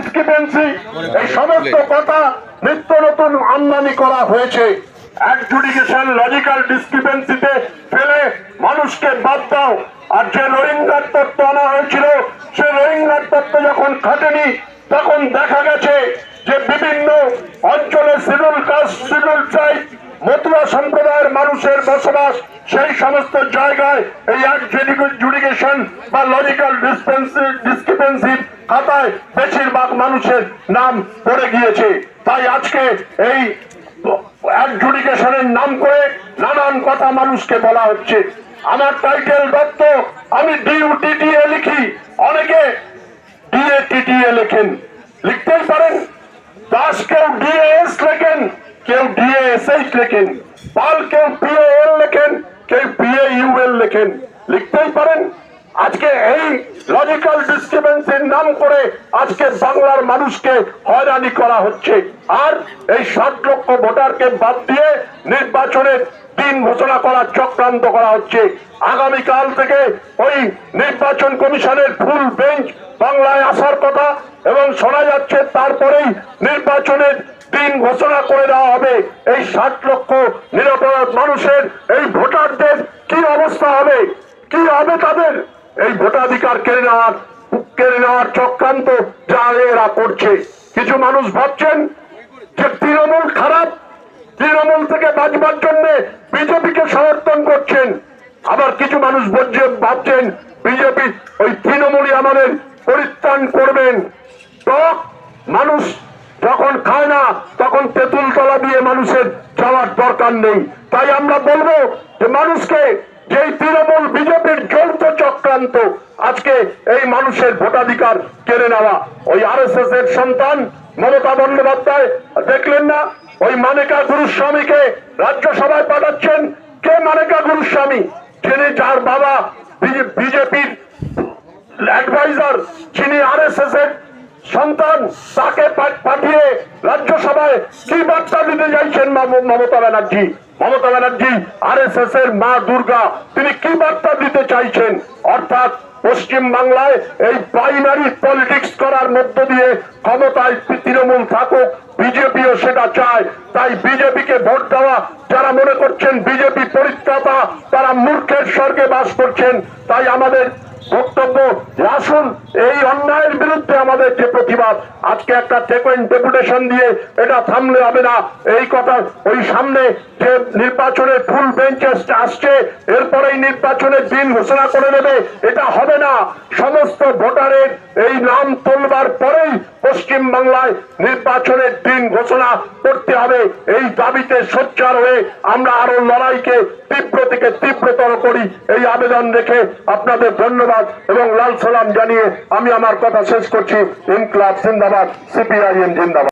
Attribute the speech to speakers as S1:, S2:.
S1: Discrepancy, এই সমস্ত কথা নিত্য নতুন আমদানি করা হয়েছে। অ্যাডজুডিকেশন লজিক্যাল ডিসক্রিপেন্সিতে ফেলে মানুষকে বাদ দাও। আর যে রোহিঙ্গার তত্ত্ব আনা হয়েছিল, সে রোহিঙ্গার তত্ত্ব যখন খাটেনি, তখন দেখা গেছে যে বিভিন্ন অঞ্চলে schedule caste, schedule tribe, Matua সম্প্রদায়ের মানুষের বসবাস, সেই সমস্ত জায়গায় এই অ্যাডজুডিকেশন বা লজিক্যাল ডিসক্রিপেন্সির খাতায় বেশিরভাগ মানুষের নাম পড়ে গিয়েছে। তাই আজকে এই অ্যাডজুডিকেশনের নাম করে নানান কথা মানুষকে বলা হচ্ছে। আমার টাইটেল দত্ত, আমি DUTTA লিখি, অনেকে DATTA লেখেন, লিখতেই পারেন। দাস কেউ DAS লেখেন, কেউ DASH লেখেন, পাল কেউ PAL লেখেন, কেউ PAUL লেখেন, লিখতেই পারেন। আজকে এই লজিক্যাল ডিসক্রিপেন্সির নাম করে আজকে বাংলার মানুষকে হয়রানি করা হচ্ছে। আর এই 60 লক্ষ ভোটারকে বাদ দিয়ে নির্বাচনের দিন ঘোষণা করার চক্রান্ত করা হচ্ছে। আগামীকাল থেকে ওই নির্বাচন কমিশনের ফুল বেঞ্চ বাংলায় আসার কথা এবং শোনা যাচ্ছে তারপরেই নির্বাচনের দিন ঘোষণা করে দেওয়া হবে। এই 60 লক্ষ নিরপরাধ মানুষের, এই ভোটারদের কি অবস্থা হবে, কি হবে তাদের? এই ভোটাধিকার কেড়ে নেওয়ার চক্রান্ত যা এরা করছে। কিছু মানুষ ভাবছেন যে তৃণমূল খারাপ, তৃণমূল থেকে বাঁচবার জন্য বিজেপিকে সমর্থন করছেন। আবার কিছু মানুষ ভাবছেন বিজেপি ওই তৃণমূলই আমাদের পরিত্রাণ করবেন। তো মানুষ যখন খায় না, তখন তেঁতুল তলা দিয়ে মানুষের যাওয়ার দরকার নেই। তাই আমরা বলবো যে মানুষকে, যেই তৃণমূল বিজেপির যৌথ চক্রান্ত আজকে এই মানুষের ভোটাধিকার কেড়ে নেওয়া। ওই RSS এর সন্তান মমতা বন্দ্যোপাধ্যায় দেখলেন না, ওই মানেকা গুরুস্বামীকে রাজ্যসভায় পাঠাচ্ছেন। কে মানেকা গুরুস্বামী? যিনি, যার বাবা বিজেপির অ্যাডভাইজার, যিনি RSS এর সন্তান, তাকে পাঠিয়ে রাজ্যসভায় কি বার্তা দিতে চাইছেন মমতা ব্যানার্জি? মমতা ব্যানার্জি RSS এর মা দুর্গা, তিনি কি বার্তা দিতে চাইছেন? অর্থাৎ পশ্চিম বাংলায় এই প্রাইমারি পলিটিক্স করার মধ্য দিয়ে ক্ষমতায় তৃণমূল থাকুক, বিজেপিও সেটা চায়। তাই বিজেপিকে ভোট দেওয়া যারা মনে করছেন বিজেপি পরিত্রাতা, তারা মূর্খের স্বর্গে বাস করছেন। তাই আমাদের বক্তব্য, আসুন এই অন্যায়ের বিরুদ্ধে আমাদের যে প্রতিবাদ, আজকে একটা ডেপুটেশন দিয়ে এটা থামলে হবে না। এই কথা, ওই সামনে যে নির্বাচনের ফুল বেঞ্চ আসছে, এরপরেই নির্বাচনের দিন ঘোষণা করে নেবে, এটা হবে না। সমস্ত ভোটারের এই নাম তোলবার পরেই পশ্চিম বাংলায় নির্বাচনের দিন ঘোষণা করতে হবে। এই দাবিতে সোচ্চার হয়ে আমরা আরো লড়াইকে তীব্র থেকে তীব্রতর করি, এই আবেদন রেখে আপনাদের ধন্যবাদ এবং লাল সালাম জানিয়ে আমি আমার কথা শেষ করছি। ইনকলাব জিন্দাবাদ, CPIM জিন্দাবাদ।